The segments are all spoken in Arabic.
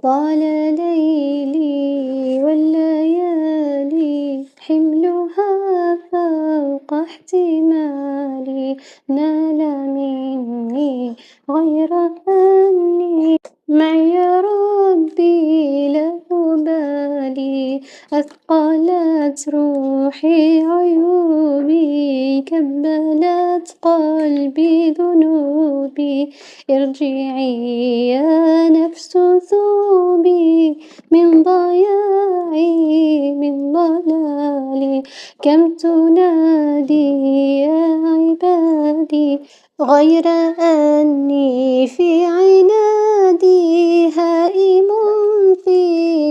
طال ليلي والليالي حملها فوق احتمالي، نال مني غير أني معي ربي لا أبالي. أثقلت روحي عيوبي، كبلت قلبي ذنوبي، ارجعي يا نفس ثوبي من ضياعي من ضلالي. كم تنادي يا عبادي غير أني في عنادي هائم في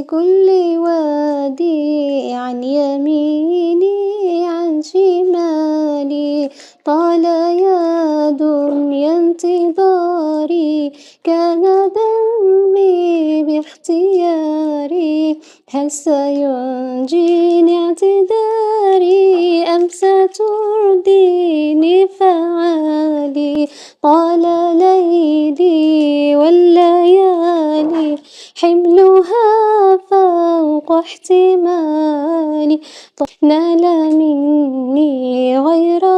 كل وادي، عن يميني عن شمالي. طال يا دنيا انتظاري، كان ذنبي باختياري، هل سينجيني اعتذاري أم سترديني فعالي. طال ليلي والليالي حملها فوق احتمالي، نال مني غير